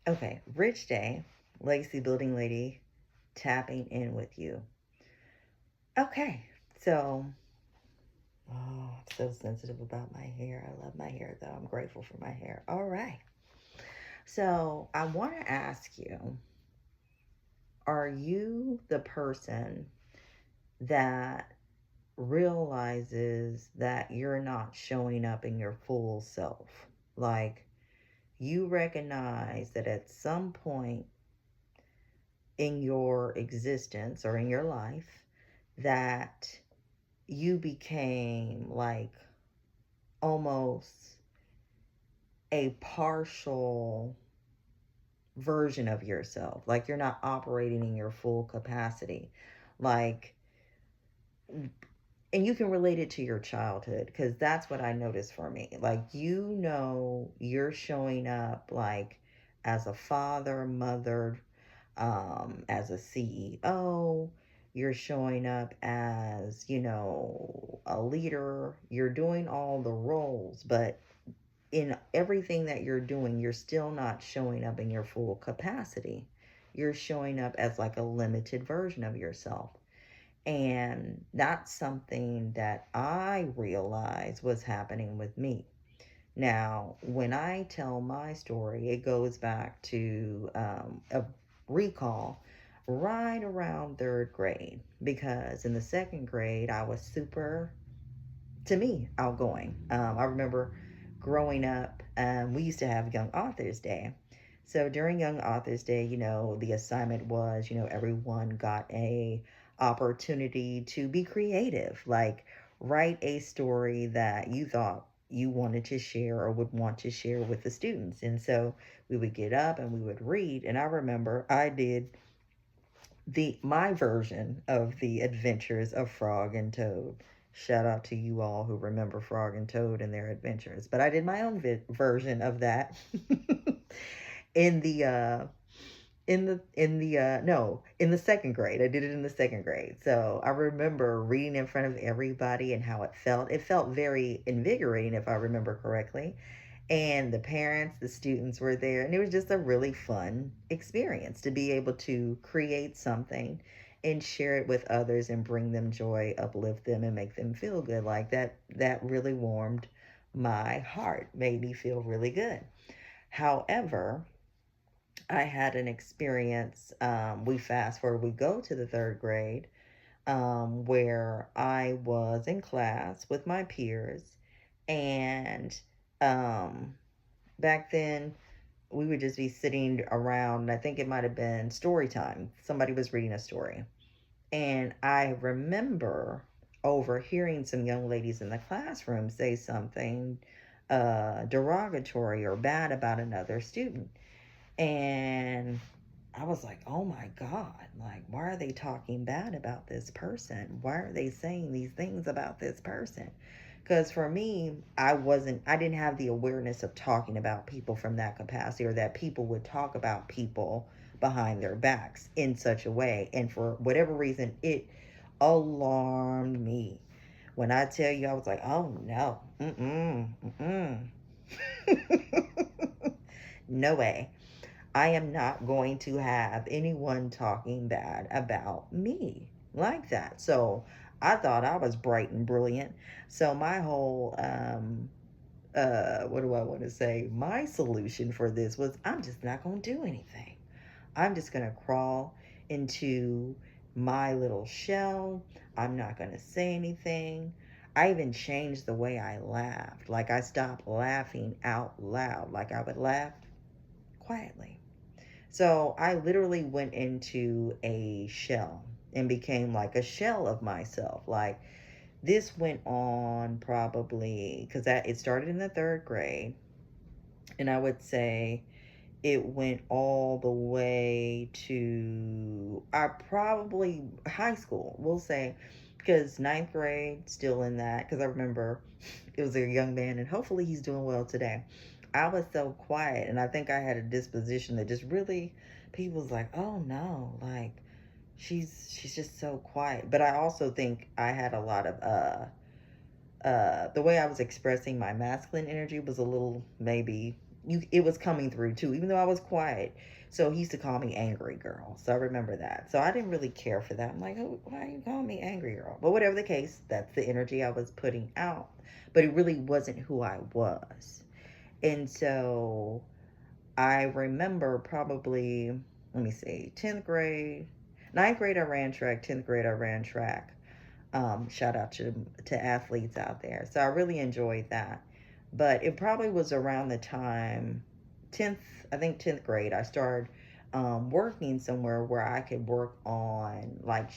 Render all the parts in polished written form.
Okay, Rich Day, Legacy Building Lady, tapping in with you. Okay, so, I'm so sensitive about my hair. I love my hair, though. I'm grateful for my hair. All right, so I want to ask you, are you the person that realizes that you're not showing up in your full self? Like, you recognize that at some point in your existence or in your life, that you became like almost a partial version of yourself. Like you're not operating in your full capacity. Like, and you can relate it to your childhood because that's what I noticed for me. Like, you're showing up like as a father, mother, as a CEO. You're showing up as, a leader. You're doing all the roles, but in everything that you're doing, you're still not showing up in your full capacity. You're showing up as like a limited version of yourself. And that's something that I realized was happening with me. Now, when I tell my story, it goes back to a recall right around third grade, because in the second grade, I was super, to me, outgoing. I remember growing up, we used to have Young Authors Day. So during Young Authors Day, the assignment was, everyone got a opportunity to be creative, like write a story that you thought you wanted to share or would want to share with the students. And so we would get up and we would read. And I remember I did the my version of the adventures of Frog and Toad. Shout out to you all who remember Frog and Toad and their adventures. But I did my own version of that in the no, in the second grade. I did it in the second grade. So I remember reading in front of everybody and how it felt. It felt very invigorating, if I remember correctly. And the parents, the students were there, and it was just a really fun experience to be able to create something and share it with others and bring them joy, uplift them, and make them feel good. Like that really warmed my heart, made me feel really good. However, I had an experience. We fast forward, we go to the third grade, where I was in class with my peers, and um, back then we would just be sitting around. I think it might have been story time. Somebody was reading a story. And I remember overhearing some young ladies in the classroom say something derogatory or bad about another student. And I was like, oh my God, like, why are they talking bad about this person? Why are they saying these things about this person? Because for me, I didn't have the awareness of talking about people from that capacity, or that people would talk about people behind their backs in such a way. And for whatever reason, it alarmed me. When I tell you, I was like, oh no, no way. I am not going to have anyone talking bad about me like that. So I thought I was bright and brilliant. So my whole what do I want to say? My solution for this was, I'm just not going to do anything. I'm just going to crawl into my little shell. I'm not going to say anything. I even changed the way I laughed. Like, I stopped laughing out loud. Like, I would laugh quietly. So I literally went into a shell and became like a shell of myself. Like, this went on probably, because it started in the third grade, and I would say it went all the way to I probably high school, we'll say, because ninth grade still in that, because I remember it was a young man, and hopefully he's doing well today. I was so quiet, and I think I had a disposition that just really, people was like, oh no, like, she's just so quiet. But I also think I had a lot of the way I was expressing my masculine energy was a little maybe it was coming through too, even though I was quiet. So he used to call me angry girl. So I remember that. So I didn't really care for that. I'm like, oh, why are you calling me angry girl? But whatever the case, that's the energy I was putting out. But it really wasn't who I was. And so I remember probably, let me see, 10th grade, ninth grade I ran track, 10th grade I ran track. Shout out to athletes out there. So I really enjoyed that. But it probably was around the time 10th, I think 10th grade, I started working somewhere where I could work on like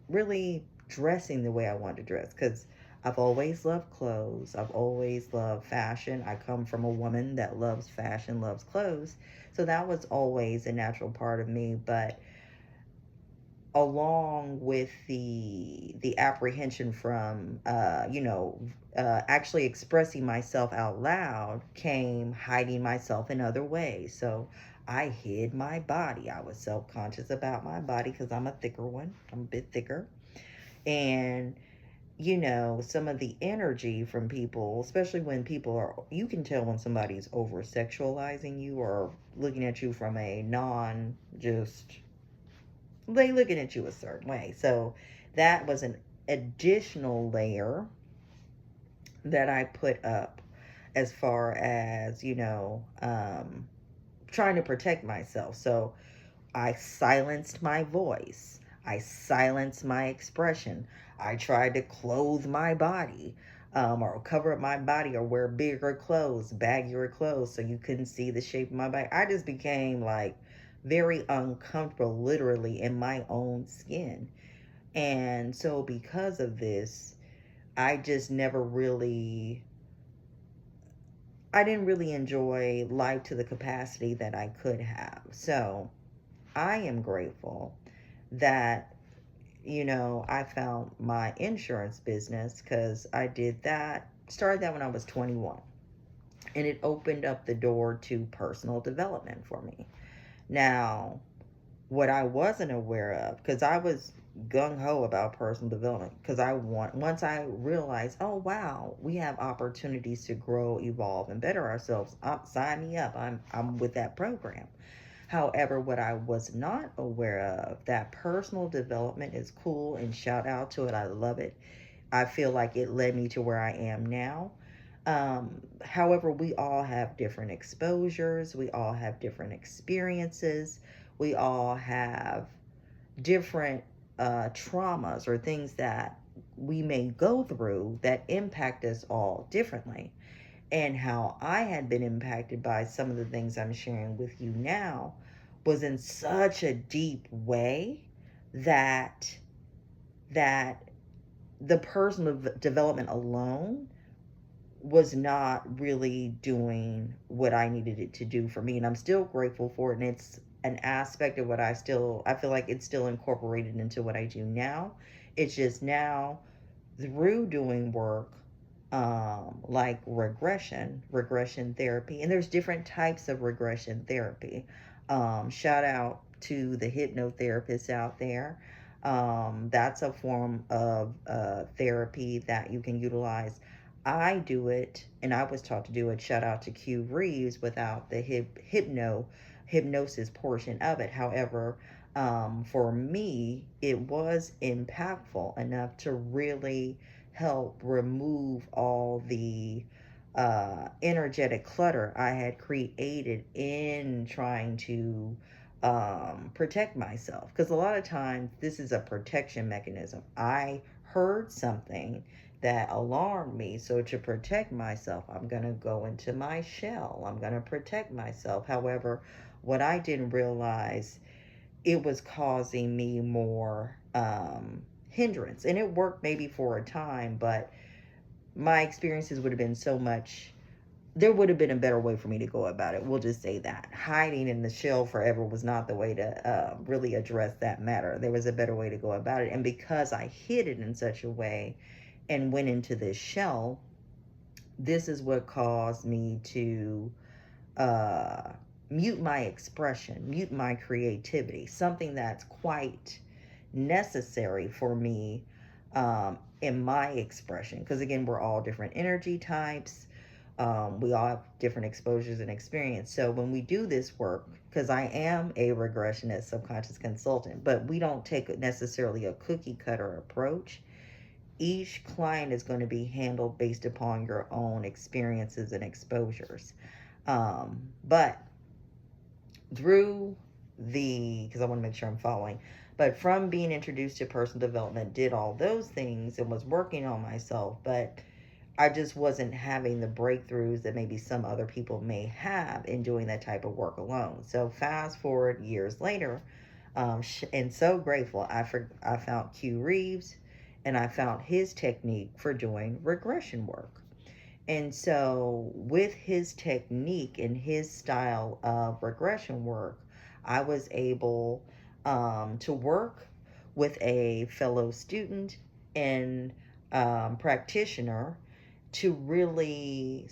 really dressing the way I wanted to dress. Because I've always loved clothes. I've always loved fashion. I come from a woman that loves fashion, loves clothes. So that was always a natural part of me. But along with the apprehension from actually expressing myself out loud came hiding myself in other ways. So I hid my body. I was self-conscious about my body because I'm a thicker one. I'm a bit thicker. And some of the energy from people, especially when people are, you can tell when somebody's over sexualizing you or looking at you from a non just, they looking at you a certain way. So that was an additional layer that I put up as far as, trying to protect myself. So I silenced my voice. I silenced my expression. I tried to clothe my body, or cover up my body, or wear bigger clothes, baggier clothes, so you couldn't see the shape of my body. I just became like very uncomfortable, literally, in my own skin. And so, because of this, I just never really, I didn't really enjoy life to the capacity that I could have. So, I am grateful that I found my insurance business because I did that, started that when I was 21. And it opened up the door to personal development for me. Now, what I wasn't aware of, because I was gung ho about personal development, because once I realized, oh wow, we have opportunities to grow, evolve, and better ourselves. Sign me up. I'm with that program. However, what I was not aware of, that personal development is cool and shout out to it. I love it. I feel like it led me to where I am now. However, we all have different exposures. We all have different experiences. We all have different traumas or things that we may go through that impact us all differently. And how I had been impacted by some of the things I'm sharing with you now was in such a deep way that that the personal development alone was not really doing what I needed it to do for me. And I'm still grateful for it. And it's an aspect of what I feel like it's still incorporated into what I do now. It's just now through doing work like regression therapy. And there's different types of regression therapy. Shout out to the hypnotherapists out there. That's a form of therapy that you can utilize. I do it, and I was taught to do it. Shout out to Q Reeves without the hypnosis portion of it. However, for me, it was impactful enough to really help remove all the energetic clutter I had created in trying to protect myself. Because a lot of times, this is a protection mechanism. I heard something that alarmed me. So to protect myself, I'm going to go into my shell. I'm going to protect myself. However, what I didn't realize, it was causing me more hindrance. And it worked maybe for a time, but my experiences would have been so much, there would have been a better way for me to go about it. We'll just say that. Hiding in the shell forever was not the way to really address that matter. There was a better way to go about it. And because I hid it in such a way and went into this shell, this is what caused me to uh, mute my expression, mute my creativity, something that's quite necessary for me in my expression. Because again, we're all different energy types. We all have different exposures and experience. So when we do this work, because I am a regressionist subconscious consultant, but we don't take necessarily a cookie cutter approach. Each client is going to be handled based upon your own experiences and exposures. But through because I want to make sure I'm following, but from being introduced to personal development, did all those things and was working on myself, but I just wasn't having the breakthroughs that maybe some other people may have in doing that type of work alone. So fast forward years later, and so grateful, I found Q Reeves, and I found his technique for doing regression work. And so, with his technique and his style of regression work, I was able to work with a fellow student and practitioner to really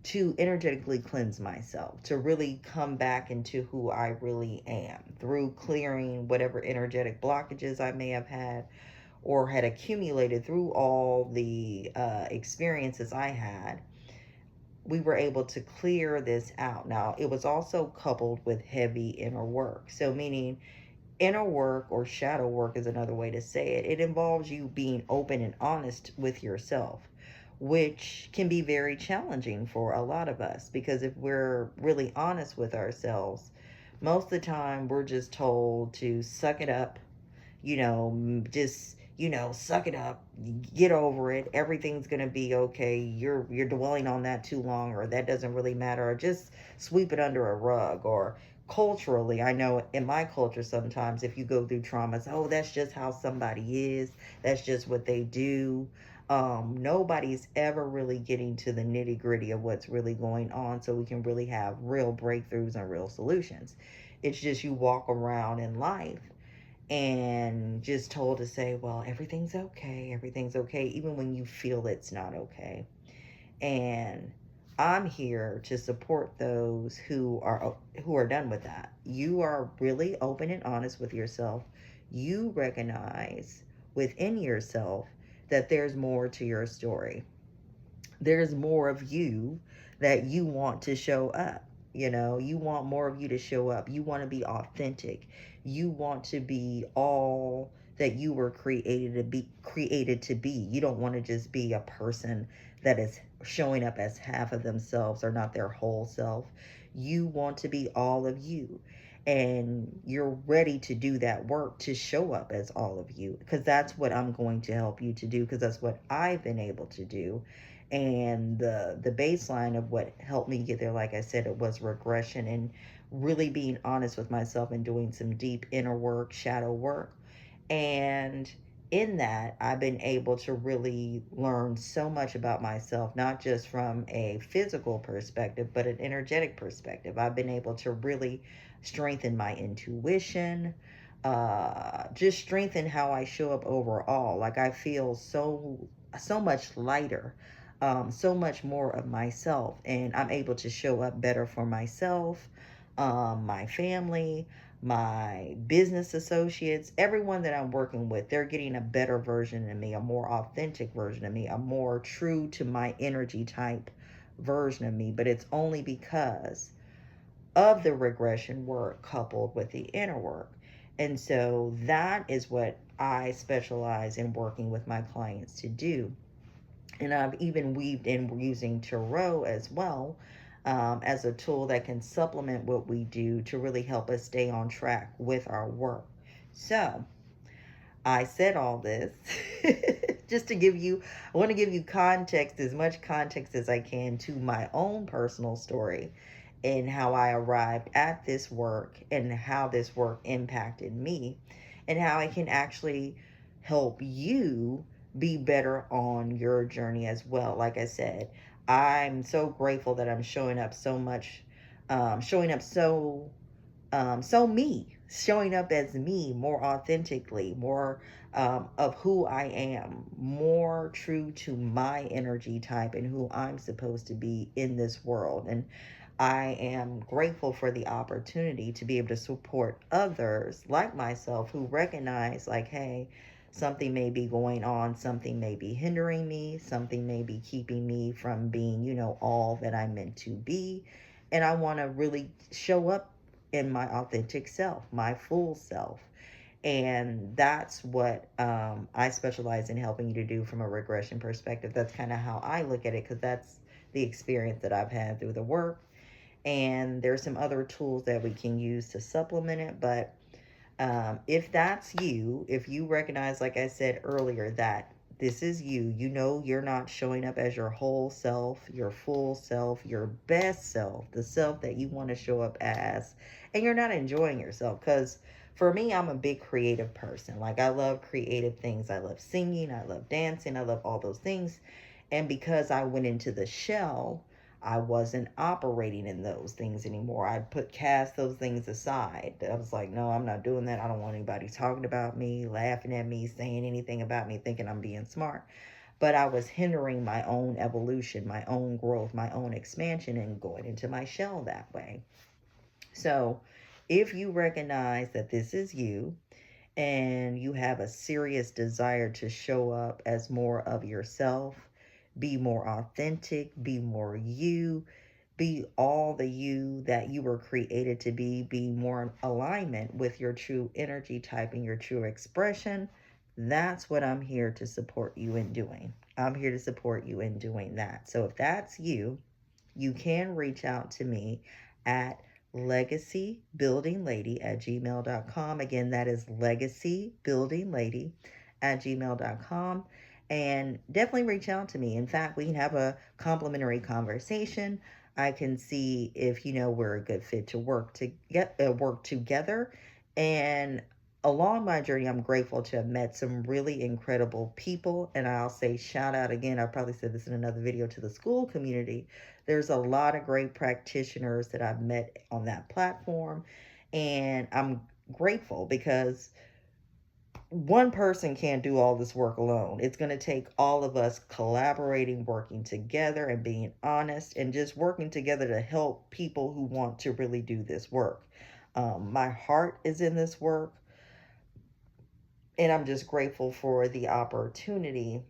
to energetically cleanse myself, to really come back into who I really am through clearing whatever energetic blockages I may have had or had accumulated through all the experiences I had. We were able to clear this out. Now, it was also coupled with heavy inner work. So, meaning inner work or shadow work is another way to say it. It involves you being open and honest with yourself, which can be very challenging for a lot of us because if we're really honest with ourselves, most of the time we're just told to suck it up, just suck it up, get over it, everything's gonna be okay. You're dwelling on that too long, or that doesn't really matter, or just sweep it under a rug. Or culturally, I know in my culture sometimes if you go through traumas, oh, that's just how somebody is, that's just what they do. Nobody's ever really getting to the nitty gritty of what's really going on so we can really have real breakthroughs and real solutions. It's just you walk around in life and just told to say, well, everything's okay, even when you feel it's not okay. And I'm here to support those who are done with that. You are really open and honest with yourself. You recognize within yourself that there's more to your story. There's more of you that you want to show up. You want more of you to show up. You want to be authentic. You want to be all that you were created to be. You don't want to just be a person that is showing up as half of themselves or not their whole self. You want to be all of you. And you're ready to do that work to show up as all of you, because that's what I'm going to help you to do, because that's what I've been able to do. And the baseline of what helped me get there, like I said, it was regression and really being honest with myself and doing some deep inner work, shadow work. And in that, I've been able to really learn so much about myself, not just from a physical perspective, but an energetic perspective. I've been able to really strengthen my intuition, just strengthen how I show up overall. Like I feel so much lighter, so much more of myself, and I'm able to show up better for myself, my family, my business associates, everyone that I'm working with. They're getting a better version of me, a more authentic version of me, a more true to my energy type version of me. But it's only because of the regression work coupled with the inner work. And so that is what I specialize in working with my clients to do. And I've even weaved in using tarot as well, as a tool that can supplement what we do to really help us stay on track with our work. So I said all this just to I want to give you context, as much context as I can, to my own personal story and how I arrived at this work and how this work impacted me and how I can actually help you be better on your journey as well. Like I said, I'm so grateful that I'm showing up so much, showing up so me, showing up as me more authentically, more of who I am, more true to my energy type and who I'm supposed to be in this world. And I am grateful for the opportunity to be able to support others like myself who recognize, like, hey, Something may be going on, something may be hindering me, something may be keeping me from being, all that I'm meant to be. And I want to really show up in my authentic self, my full self. And that's what I specialize in helping you to do from a regression perspective. That's kind of how I look at it, because that's the experience that I've had through the work. And there's some other tools that we can use to supplement it. But if that's you, if you recognize, like I said earlier, that this is you, you're not showing up as your whole self, your full self, your best self, the self that you want to show up as, and you're not enjoying yourself. Because for me, I'm a big creative person. Like, I love creative things. I love singing, I love dancing, I love all those things. And because I went into the shell, I wasn't operating in those things anymore. I cast those things aside. I was like, no, I'm not doing that. I don't want anybody talking about me, laughing at me, saying anything about me, thinking I'm being smart. But I was hindering my own evolution, my own growth, my own expansion, and going into my shell that way. So if you recognize that this is you, and you have a serious desire to show up as more of yourself, be more authentic, be more you, be all the you that you were created to be more in alignment with your true energy type and your true expression, that's what I'm here to support you in doing. I'm here to support you in doing that. So if that's you, you can reach out to me at legacybuildinglady@gmail.com. Again, that is legacybuildinglady@gmail.com. And definitely reach out to me. In fact, we can have a complimentary conversation. I can see if we're a good fit to work together. And along my journey, I'm grateful to have met some really incredible people. And I'll say shout out again. I probably said this in another video, to the school community. There's a lot of great practitioners that I've met on that platform, and I'm grateful because one person can't do all this work alone. It's going to take all of us collaborating, working together, and being honest, and just working together to help people who want to really do this work. My heart is in this work, and I'm just grateful for the opportunity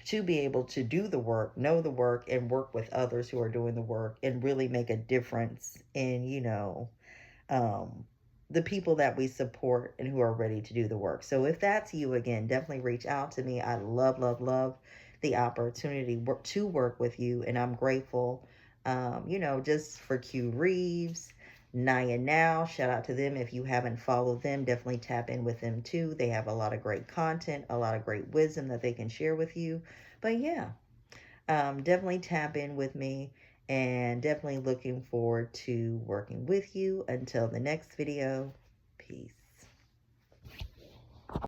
to be able to do the work, know the work, and work with others who are doing the work, and really make a difference in, um, the people that we support and who are ready to do the work. So if that's you, again, definitely reach out to me. I love, love, love the opportunity to work with you. And I'm grateful, just for Q Reeves, Naya Now. Shout out to them. If you haven't followed them, definitely tap in with them too. They have a lot of great content, a lot of great wisdom that they can share with you. But yeah, definitely tap in with me, and definitely looking forward to working with you. Until the next video, peace.